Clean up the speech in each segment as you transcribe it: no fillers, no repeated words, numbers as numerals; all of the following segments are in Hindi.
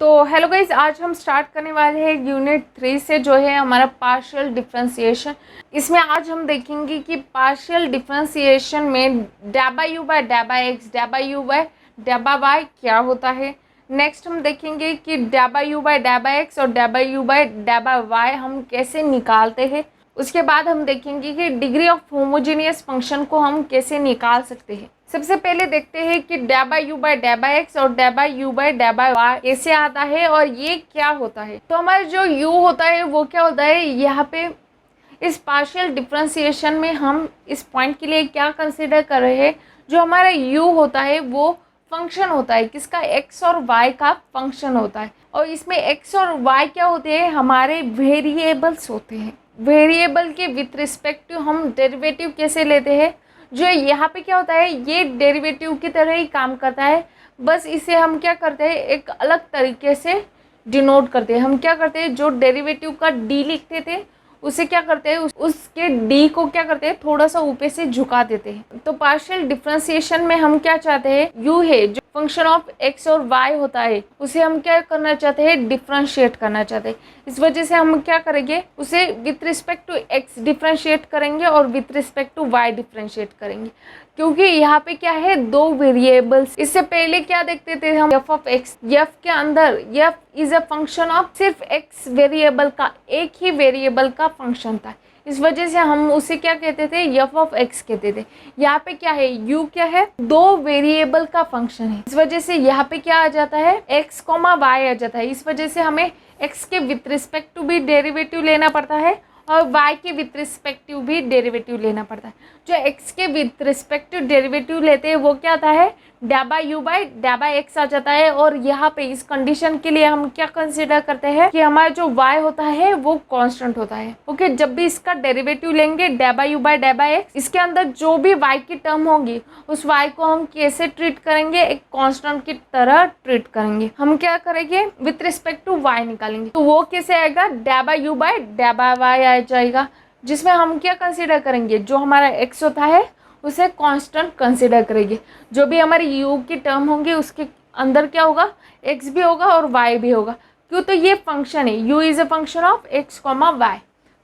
तो हेलो गाइस, आज हम स्टार्ट करने वाले हैं यूनिट 3 से, जो है हमारा पार्शियल डिफरेंशिएशन। इसमें आज हम देखेंगे कि पार्शियल डिफरेंशिएशन में डैबा यू बाय डैबा एक्स, डैबा यू बाय डैबा वाई क्या होता है। नेक्स्ट हम देखेंगे कि डैबा यू बाय डैबा एक्स और डैबा यू बाय डैबा वाई हम कैसे निकालते हैं। उसके बाद हम देखेंगे कि डिग्री ऑफ होमोजेनियस फंक्शन को हम कैसे निकाल सकते हैं। सबसे पहले देखते हैं कि डैबा यू बाय डैबा एक्स और डैबा यू बाय डैबा वाई कैसे आता है और ये क्या होता है। तो हमारा जो u होता है वो क्या होता है, यहाँ पे इस पार्शियल डिफरेंशिएशन में हम इस पॉइंट के लिए क्या कंसिडर कर रहे हैं, जो हमारा u होता है वो फंक्शन होता है किसका, x और y का फंक्शन होता है। और इसमें x और y क्या होते हैं, हमारे वेरिएबल्स होते हैं। वेरिएबल के विथ रिस्पेक्ट टू हम डेरिवेटिव कैसे लेते हैं, जो यहाँ पे क्या होता है ये डेरिवेटिव की तरह ही काम करता है, बस इसे हम क्या करते हैं एक अलग तरीके से डिनोट करते हैं। हम क्या करते हैं, जो डेरिवेटिव का डी लिखते थे उसे क्या करते हैं, उसके डी को क्या करते हैं थोड़ा सा ऊपर से झुका देते हैं। तो पार्शियल डिफरेंशिएशन में हम क्या चाहते हैं, यू है जो फंक्शन ऑफ एक्स और वाई होता है उसे हम क्या करना चाहते हैं, डिफरेंशिएट करना चाहते हैं। इस वजह से हम क्या करेंगे, उसे with respect to x differentiate करेंगे और with respect to y differentiate करेंगे, क्योंकि यहाँ पे क्या है दो वेरिएबल्स। इससे पहले क्या देखते थे हम, एफ ऑफ एक्स, एफ के अंदर F is a function of सिर्फ एक्स वेरिएबल का, एक ही वेरिएबल का फंक्शन था। इस वजह से हम उसे क्या कहते थे, एफ ऑफ एक्स कहते थे। यहाँ पे क्या है, यू क्या है, दो वेरिएबल का फंक्शन है। इस वजह से यहाँ पे क्या आ जाता है, एक्स कॉमा वाई आ जाता है। इस वजह से हमें एक्स के विथ रिस्पेक्ट टू भी डेरिवेटिव लेना पड़ता है और y के विथ रिस्पेक्टिव भी डेरिवेटिव लेना पड़ता है। जो x के विथ रिस्पेक्टिव डेरिवेटिव लेते हैं वो क्या आता है, डैबा u बाई डैबा x आ जाता है। और यहाँ पे इस कंडीशन के लिए हम क्या कंसिडर करते हैं कि हमारा जो y होता है वो कांस्टेंट होता है। ओके, जब भी इसका डेरिवेटिव लेंगे डैबा u बाई डैबा x, इसके अंदर जो भी y की टर्म होगी उस y को हम कैसे ट्रीट करेंगे, एक कांस्टेंट की तरह ट्रीट करेंगे। हम क्या करेंगे, विथ रिस्पेक्ट टू y निकालेंगे। तो वो कैसे आएगा, डैबा u बाई डैबा y आ जाएगा, जिसमें हम क्या कंसीडर करेंगे, जो हमारा x होता है उसे कांस्टेंट कंसीडर करेंगे। जो भी हमारी u की टर्म होंगी उसके अंदर क्या होगा, x भी होगा और y भी होगा। क्यों, तो ये फंक्शन है, u is a function of x comma y,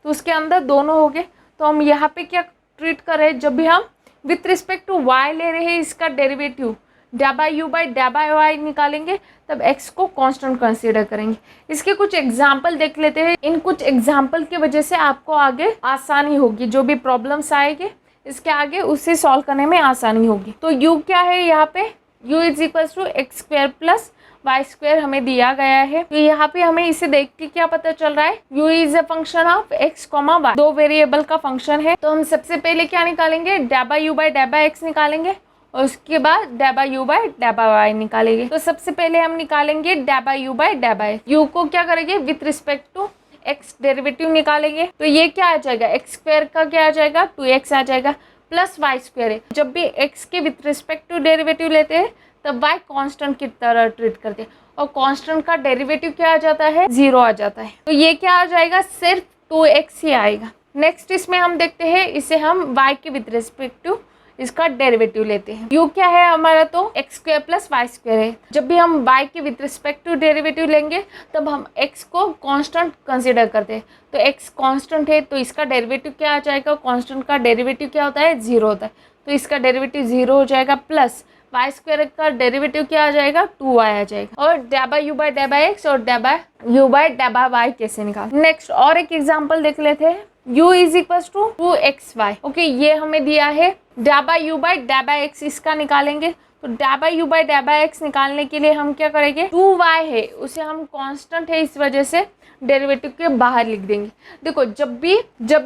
तो उसके अंदर दोनों हो गए। तो हम यहाँ पे क्या ट्रीट कर रहे हैं, जब भी हम विथ रिस्पेक्ट टू y ले रहे हैं इसका डेरिवेटिव डैबा यू बाई डैबा वाई निकालेंगे, तब x को कांस्टेंट कंसीडर करेंगे। इसके कुछ एग्जाम्पल देख लेते हैं। इन कुछ एग्जाम्पल की वजह से आपको आगे आसानी होगी, जो भी प्रॉब्लम्स आएंगे इसके आगे उसे सॉल्व करने में आसानी होगी। तो u क्या है, यहाँ पे u is equal to x square plus y square हमें दिया गया है। तो यहाँ पे हमें इसे देख के क्या पता चल रहा है, u is a function of x comma y, दो वेरिएबल का फंक्शन है। तो हम सबसे पहले क्या निकालेंगे, डैबा यू बाई डैबा एक्स निकालेंगे और उसके बाद डैबा यू बाई डैबा वाई निकालेंगे। तो सबसे पहले हम निकालेंगे डैबा यू बाई डैबा एक्स। यू को क्या करेंगे, with respect to x derivative निकालेंगे। तो ये क्या आ जाएगा, एक्स स्क्वायर का क्या आ जाएगा, 2x आ जाएगा, प्लस वाई स्क्वायर है। जब भी x के विथ रिस्पेक्ट टू डेरिवेटिव लेते हैं तब y कांस्टेंट की तरह ट्रीट करते हैं, और कांस्टेंट का डेरिवेटिव क्या आ जाता है, 0 आ जाता है। तो ये क्या आ जाएगा, सिर्फ 2x ही आएगा। नेक्स्ट इसमें हम देखते हैं, इसे हम y के विथ रिस्पेक्ट टू इसका डेरिवेटिव लेते हैं। u क्या है हमारा, तो x square plus y square है। जब भी हम y के विथ रिस्पेक्ट टू डेरिवेटिव लेंगे तब हम x को कांस्टेंट कंसीडर करते हैं। तो x कांस्टेंट है तो इसका डेरिवेटिव क्या आ जाएगा, कांस्टेंट का डेरिवेटिव क्या होता है, 0 होता है, तो इसका डेरिवेटिव 0 हो जाएगा, प्लस वाई स्क्वायर का डेरिवेटिव क्या आ जाएगा, 2y आ जाएगा। और डैबा यू बाई डैबा एक्स और डैबा यू बाई डैबा वाई कैसे निकाल। नेक्स्ट और एक एग्जाम्पल देख लेते हैं, u is equal to 2xy। Okay, ये हमें दिया है डैबा u बाई डैबा x, इसका निकालेंगे। तो डैबा u बाई डैबा x निकालने के लिए हम क्या करेंगे, 2y है उसे हम कांस्टेंट है इस वजह से डेरिवेटिव के बाहर लिख देंगे। देखो, जब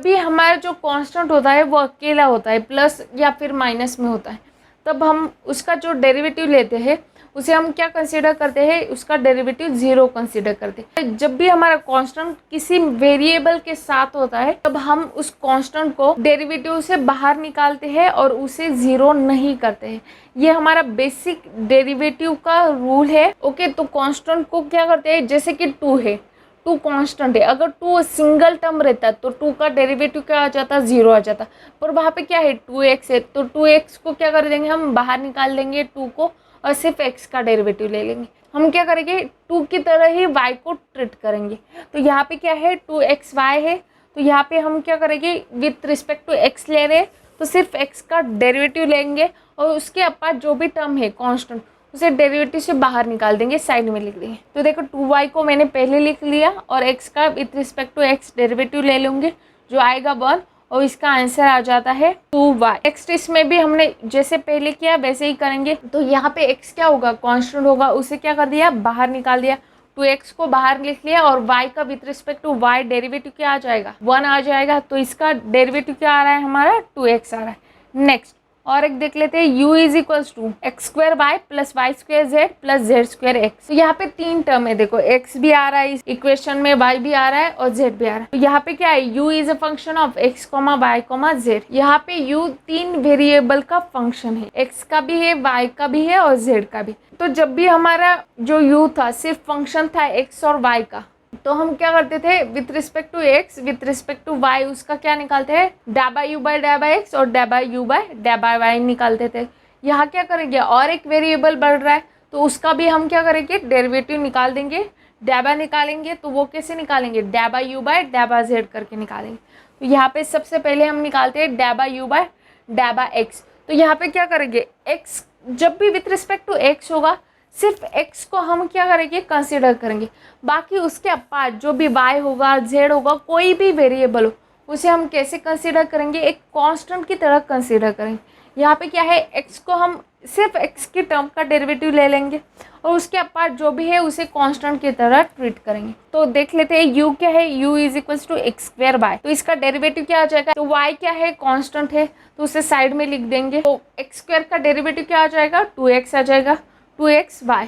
भी हमारा जो कांस्टेंट होता है वो अकेला होता है, प्लस या फिर माइनस में होता है, तब हम उसका जो डेरिवेटिव लेते हैं उसे हम क्या कंसीडर करते हैं, उसका डेरिवेटिव 0 कंसीडर करते हैं। जब भी हमारा कांस्टेंट किसी वेरिएबल के साथ होता है तब हम उस कांस्टेंट को डेरिवेटिव से बाहर निकालते हैं और उसे 0 नहीं करते हैं। ये हमारा बेसिक डेरिवेटिव का रूल है। ओके, तो कांस्टेंट को क्या करते हैं, जैसे कि 2 है, 2 कांस्टेंट है, अगर 2 सिंगल टर्म रहता तो 2 का डेरिवेटिव क्या आ जाता, 0 आ जाता। पर वहाँ पे क्या है, 2x है, तो 2x को क्या कर देंगे हम, बाहर निकाल देंगे 2 को, और सिर्फ x का डेरिवेटिव ले लेंगे। हम क्या करेंगे, 2 की तरह ही y को ट्रीट करेंगे। तो यहाँ पे क्या है, 2xy है, तो यहाँ पे हम क्या करेंगे, विथ रिस्पेक्ट टू x ले रहे हैं तो सिर्फ x का डेरिवेटिव लेंगे और उसके अपार्ट जो भी टर्म है कांस्टेंट उसे डेरिवेटिव से बाहर निकाल देंगे, साइड में लिख देंगे। तो देखो 2y को मैंने पहले लिख लिया और x का with respect to x derivative ले लूँगे जो आएगा 1 और इसका आंसर आ जाता है 2y। नेक्स्ट इसमें भी हमने जैसे पहले किया वैसे ही करेंगे। तो यहाँ पे x क्या होगा, कांस्टेंट होगा, उसे क्या कर दिया, बाहर निकाल दिया। 2x को बाहर लिख लिया और y का with respect to y derivative क्या आ जाएगा, 1 आ जाएगा। तो इसका डेरिवेटिव क्या आ रहा है हमारा, 2x आ रहा है। नेक्स्ट और एक देख लेते हैं, u is equals to x square y plus y square z plus z square x. तो यहाँ पे 3 टर्म है, देखो x भी आ रहा है इस इक्वेशन में, y भी आ रहा है और z भी आ रहा है। तो यहाँ पे क्या है, u is a function of x, y, z। यहाँ पे u 3 वेरिएबल का फंक्शन है, x का भी है, y का भी है और z का भी। तो जब भी हमारा जो u था सिर्फ फंक्शन था x और y का, तो हम क्या करते थे, with respect to x with respect to y उसका क्या निकालते हैं, डैबा u बाय डैबा x और डैबा u बाय डैबा y निकालते थे। यहाँ क्या करेंगे, और एक वेरिएबल बढ़ रहा है तो उसका भी हम क्या करेंगे, डेरिवेटिव निकाल देंगे, डैबा निकालेंगे। तो वो कैसे निकालेंगे, डैबा u बाय डैबा z करके निकालेंगे। तो यहाँ पे सबसे पहले हम निकालते हैं डैबा u बाय डैबा x। तो यहाँ पे क्या करेंगे, x जब भी विथ रिस्पेक्ट टू x होगा सिर्फ x को हम क्या करेंगे, कंसीडर करेंगे। बाकी उसके अपार्ट जो भी y होगा, z होगा, कोई भी वेरिएबल हो उसे हम कैसे कंसीडर करेंगे, एक कांस्टेंट की तरह कंसीडर करेंगे। यहाँ पे क्या है, x को हम सिर्फ x की टर्म का डेरिवेटिव ले लेंगे और उसके अपार्ट जो भी है उसे कांस्टेंट की तरह ट्रीट करेंगे। तो देख लेते हैं u क्या है, u is equals to x square by, तो इसका डेरिवेटिव क्या आ जाएगा, तो y क्या है, कांस्टेंट है तो उसे साइड में लिख देंगे। तो एक्स स्क्वायर का डेरिवेटिव क्या आ जाएगा, 2x आ जाएगा, 2xy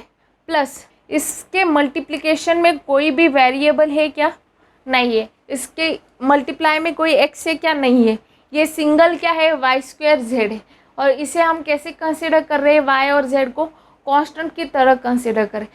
प्लस इसके मल्टीप्लिकेशन में कोई भी वेरिएबल है क्या, नहीं है। इसके मल्टीप्लाई में कोई x है क्या, नहीं है। ये सिंगल क्या है, वाई स्क्वायर जेड है। और इसे हम कैसे कंसीडर कर रहे हैं, y और z को कांस्टेंट की तरह कंसीडर करें।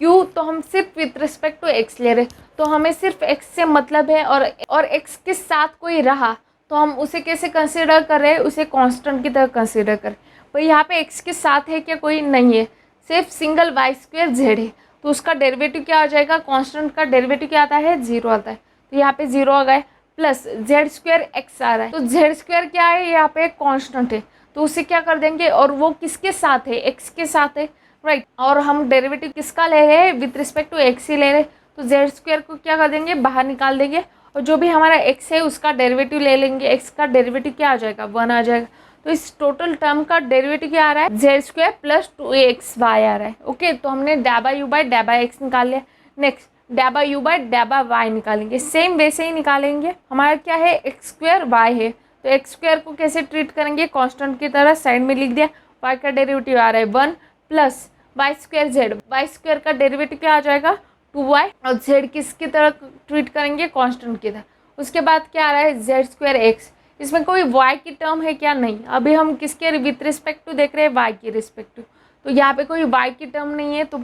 क्यों, तो हम सिर्फ विथ रिस्पेक्ट टू x ले रहे, तो हमें सिर्फ x से मतलब है और x के साथ कोई रहा तो हम उसे कैसे कंसीडर कर रहे हैं, उसे कांस्टेंट की तरह कंसीडर करें। पर यहाँ पे x के साथ है क्या, कोई नहीं है, सिर्फ सिंगल वाई स्क्वायर जेड है। तो उसका डेरिवेटिव क्या आ जाएगा, कांस्टेंट का डेरिवेटिव क्या आता है, 0 आता है। तो यहाँ पे 0 आ गए, प्लस जेड स्क्वायर एक्स आ रहा है। तो जेड स्क्वायर क्या है, यहाँ पे कांस्टेंट है तो उसे क्या कर देंगे, और वो किसके साथ है, एक्स के साथ है, राइट। और हम डेरिवेटिव किसका ले रहे हैं, विथ रिस्पेक्ट टू एक्स ही ले रहे, तो जेड स्क्वायर को क्या कर देंगे, बाहर निकाल देंगे और जो भी हमारा एक्स है उसका डेरिवेटिव ले लेंगे। एक्स का डेरिवेटिव क्या आ जाएगा, 1 आ जाएगा। तो इस टोटल टर्म का डेरिवेटिव क्या आ रहा है, जेड स्क्वायर प्लस 2xy आ रहा है। ओके, तो हमने डैबा u बाय डैबा x निकाल लिया। नेक्स्ट डैबा u बाय डैबा y निकालेंगे, सेम वैसे ही निकालेंगे। हमारा क्या है, एक्स स्क्वायर y है, तो एक्स स्क्वायर को कैसे ट्रीट करेंगे, कांस्टेंट की तरह साइड में लिख दिया। y का डेरिवेटिव आ रहा है 1 plus y square z, y square का डेरिवेटिव क्या आ जाएगा, 2y, और z किसकी तरह ट्रीट करेंगे, कांस्टेंट की तरह। उसके बाद क्या आ रहा है, जेड स्क्वायर एक्स, इसमें कोई y की टर्म है क्या, नहीं। अभी हम किसके विथ रिस्पेक्ट टू देख रहे हैं, y की रिस्पेक्ट टू, तो यहाँ पे कोई y की टर्म नहीं है, तो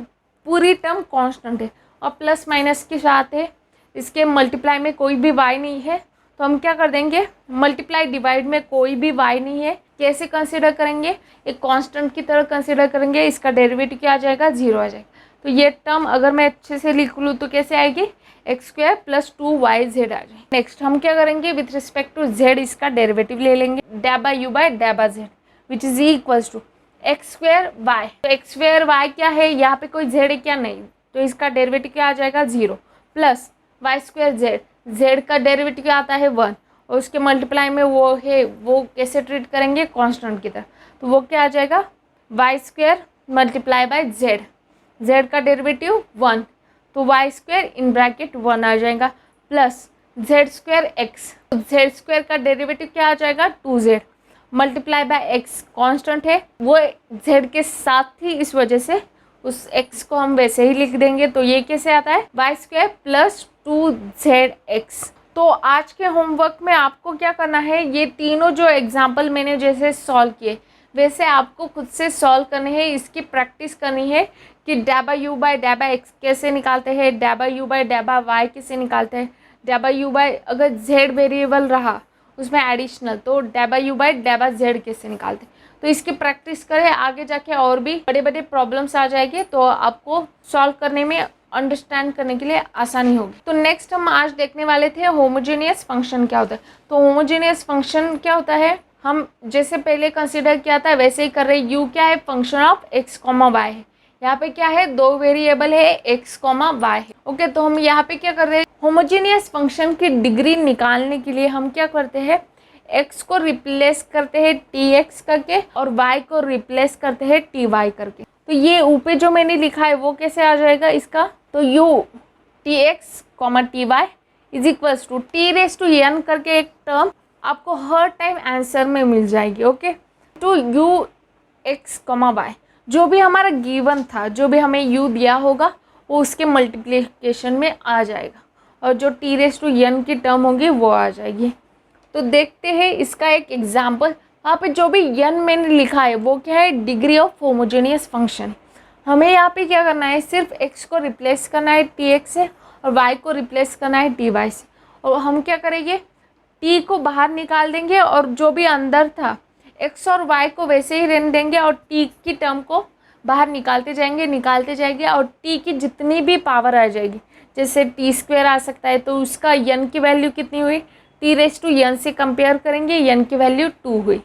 पूरी टर्म कांस्टेंट है और प्लस माइनस के साथ है। इसके मल्टीप्लाई में कोई भी y नहीं है तो हम क्या कर देंगे, मल्टीप्लाई डिवाइड में कोई भी y नहीं है, कैसे कंसीडर करेंगे, एक कांस्टेंट की तरह कंसीडर करेंगे। इसका डेरिवेटिव क्या आ जाएगा, 0 आ जाएगा। तो ये टर्म अगर मैं अच्छे से लिख लूँ तो कैसे आएगी, एक्स स्क्वायर प्लस 2yz आ जाए। नेक्स्ट हम क्या करेंगे, विथ रिस्पेक्ट टू z इसका डेरिवेटिव ले लेंगे, डैबा u बाय डैबा z which is equals to x square y. तो एक्स स्क्वायर वाई क्या है, यहाँ पे कोई z है क्या, नहीं, तो इसका डेरिवेटिव क्या आ जाएगा, 0 plus y square z, z का डेरिवेटिव क्या आता है 1, और उसके मल्टीप्लाई में वो है, वो कैसे ट्रीट करेंगे, कांस्टेंट की तरह। तो वो क्या आ जाएगा, y square multiply by z, z का डेरिवेटिव 1, तो वाई स्क्वायर इन ब्रैकेट 1 आ जाएगा, plus z square x, z square का डेरिवेटिव क्या आ जाएगा, 2z multiply by x, constant है वो जेड के साथ ही, इस वजह से उस x को हम वैसे ही लिख देंगे। तो ये कैसे आता है, वाई स्क्वायर प्लस 2zx। तो आज के होमवर्क में आपको क्या करना है, ये तीनों जो एग्जाम्पल मैंने जैसे सॉल्व किए वैसे आपको खुद से सॉल्व करने हैं, इसकी प्रैक्टिस करनी है कि डैबा u बाय डैबा x कैसे निकालते हैं, डैबा u बाय डैबा y कैसे निकालते हैं, डैबा u बाय अगर z वेरिएबल रहा उसमें एडिशनल तो डैबा u बाय डैबा z कैसे निकालते हैं। तो इसकी प्रैक्टिस करें, आगे जाके और भी बड़े बड़े प्रॉब्लम्स आ जाएंगे तो आपको सॉल्व करने में, अंडरस्टैंड करने के लिए आसानी होगी। तो नेक्स्ट हम आज देखने वाले थे होमोजेनियस फंक्शन क्या होता है। तो होमोजेनियस फंक्शन क्या होता है, हम जैसे पहले कंसिडर किया था वैसे ही कर रहे हैं। यू क्या है, function of x comma y है। यहाँ पे क्या है, दो वेरिएबल है एक्स कॉमा वाई है। ओके, तो हम यहाँ पे क्या कर रहे हैं, होमोजेनियस फंक्शन की डिग्री निकालने के लिए हम क्या करते हैं, x को रिप्लेस करते हैं tx करके और y को रिप्लेस करते हैं ty करके। तो ये ऊपर जो मैंने लिखा है वो कैसे आ जाएगा इसका, तो u tx ty is equals to t raise to n करके एक टर्म आपको हर टाइम आंसर में मिल जाएगी। Okay, to u x y जो भी हमारा गिवन था, जो भी हमें u दिया होगा वो उसके मल्टीप्लिकेशन में आ जाएगा और जो t रेस टू n की टर्म होगी वो आ जाएगी। तो देखते हैं इसका एक एग्जाम्पल। वहाँ पे जो भी n मैंने लिखा है वो क्या है, डिग्री ऑफ होमोजेनियस फंक्शन। हमें यहाँ पे क्या करना है, सिर्फ x को रिप्लेस करना है tx से और y को रिप्लेस करना है ty से। और हम क्या करेंगे, t को बाहर निकाल देंगे और जो भी अंदर था x और y को वैसे ही रहने देंगे और t की टर्म को बाहर निकालते जाएंगे और t की जितनी भी पावर आ जाएगी, जैसे t² आ सकता है तो उसका n की वैल्यू कितनी हुई, t रेस टू n से कंपेयर करेंगे, n की वैल्यू 2 हुई।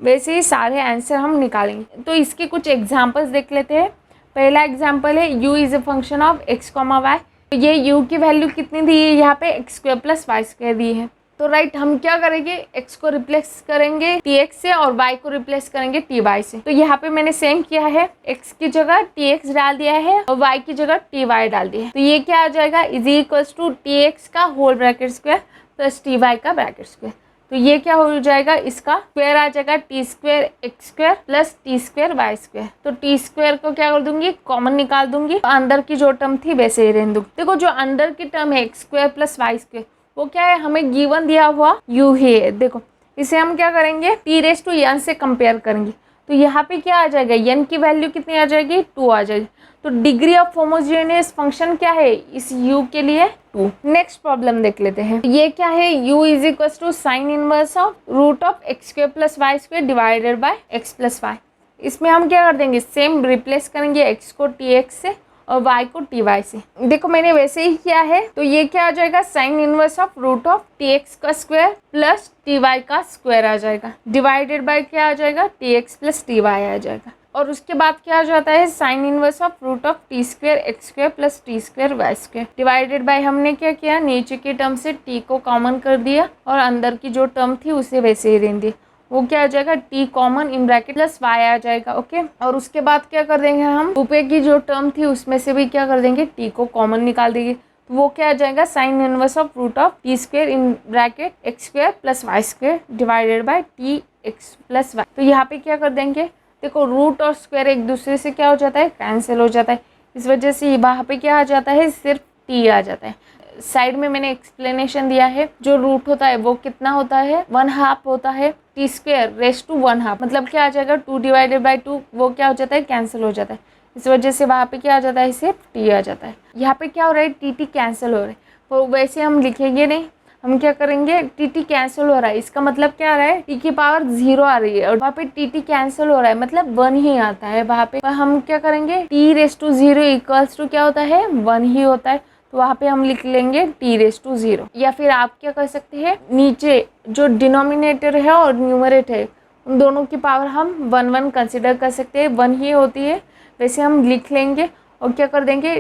वैसे ही सारे आंसर हम निकालेंगे। तो इसके कुछ एग्जांपल्स देख लेते हैं। पहला एग्जांपल है u is a function of x y। तो ये u की वैल्यू कितनी दी है, यहाँ पे x² + y² दी है। तो राइट, हम क्या करेंगे, x को रिप्लेस करेंगे tx से और y को रिप्लेस करेंगे ty से। तो यहाँ पे मैंने सेम किया है, x की जगह tx डाल दिया है और y की जगह ty डाल दिया है। तो ये क्या आ जाएगा, इज इक्वल्स टू tx का whole bracket square plus ty का ब्रैकेट स्क्वायर। तो ये क्या हो जाएगा, इसका स्क्वायर आ जाएगा t² x² plus t² y²। तो t² को क्या कर दूंगी, कॉमन निकाल दूंगी, तो अंदर की जो टर्म थी वैसे ही रहने दूंगी। देखो जो अंदर की टर्म है x² प्लस y² वो क्या है, हमें गिवन दिया हुआ u ही है। देखो इसे हम क्या करेंगे, t रेस टू n से कंपेयर करेंगे। तो यहाँ पे क्या आ जाएगा, n की वैल्यू कितनी आ जाएगी, 2 आ जाएगी। तो डिग्री ऑफ होमोजेनियस फंक्शन क्या है इस u के लिए, 2। नेक्स्ट प्रॉब्लम देख लेते हैं। ये क्या है, u is equal to sine inverse of root of x² plus y² divided by x plus y। इसमें हम क्या कर देंगे, सेम रिप्लेस करेंगे x को tx से और y को ty से। देखो मैंने वैसे ही किया है। तो ये क्या आ जाएगा, sine inverse of root of tx का स्क्वायर प्लस ty का स्क्वायर आ जाएगा, डिवाइडेड बाय क्या आ जाएगा, tx प्लस ty आ जाएगा। और उसके बाद क्या आ जाता है, sine inverse of root of t² x² plus t² y² divided by, हमने क्या किया, नीचे की टर्म से t को कॉमन कर दिया और अंदर की जो टर्म थी उसे वैसे ही रहने दिया। वो क्या आ जाएगा, t common in bracket plus y आ जाएगा। ओके, और उसके बाद क्या कर देंगे, हम ऊपर की जो टर्म थी उसमें से भी क्या कर देंगे, t को कॉमन निकाल देंगे। तो वो क्या आ जाएगा, sine inverse of root of t² in bracket x² plus y² divided by tx plus y। तो यहाँ पे क्या कर देंगे, देखो रूट और स्क्वायर एक दूसरे से क्या हो जाता है, कैंसिल हो जाता है। इस वजह से वहाँ पे क्या आ जाता है, सिर्फ t आ जाता है। साइड में मैंने एक्सप्लेनेशन दिया है, जो रूट होता है वो कितना होता है, 1/2 होता है, t² रेस टू 1/2 मतलब क्या आ जाएगा, 2 डिवाइडेड बाय 2 वो क्या हो जाता है, कैंसिल हो जाता है। इस वजह से वहाँ पे क्या आ जाता है, सिर्फ t आ जाता है। यहाँ पे क्या हो रहा है, tt कैंसिल हो रहा है। तो वैसे हम लिखेंगे नहीं, हम क्या करेंगे, tt कैंसिल हो रहा है, इसका मतलब क्या आ रहा है, t की पावर 0 आ रही है और वहाँ पे tt कैंसिल हो रहा है मतलब 1 ही आता है। वहाँ पे हम क्या करेंगे, t raise to 0 equals to क्या होता है, 1 ही होता है। तो वहाँ पे हम लिख लेंगे t रेस टू 0। या फिर आप क्या कर सकते हैं, नीचे जो डिनोमिनेटर है और न्यूमरेटर है उन दोनों की पावर हम 1 कंसिडर कर सकते हैं, 1 ही होती है। वैसे हम लिख लेंगे और क्या कर देंगे,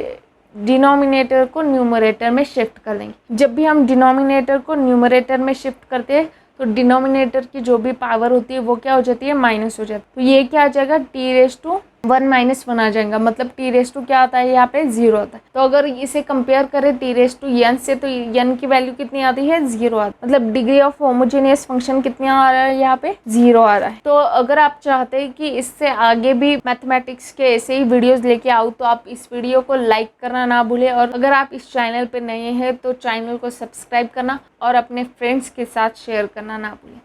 डिनोमिनेटर को न्यूमरेटर में शिफ्ट कर देंगे। जब भी हम डिनोमिनेटर को न्यूमरेटर में शिफ्ट करते हैं तो डिनोमिनेटर की जो भी पावर होती है वो क्या हो जाती है, माइनस हो जाती है। तो ये क्या आ जाएगा, t रेस टू 1 - 1 आ जाएगा, मतलब t रेस टू क्या आता है, यहाँ पे 0 आता है। तो अगर इसे कंपेयर करें t रेस टू n से तो n की वैल्यू कितनी आती है, 0 आती है। मतलब डिग्री ऑफ होमोजेनियस फंक्शन कितनी आ रहा है, यहाँ पे 0 आ रहा है। तो अगर आप चाहते हैं कि इससे आगे भी मैथमेटिक्स के ऐसे ही वीडियोस लेके आऊँ तो आप इस वीडियो को लाइक करना ना भूलें। और अगर आप इस चैनल पे नए हैं तो चैनल को सब्सक्राइब करना और अपने फ्रेंड्स के साथ शेयर करना ना भूलें।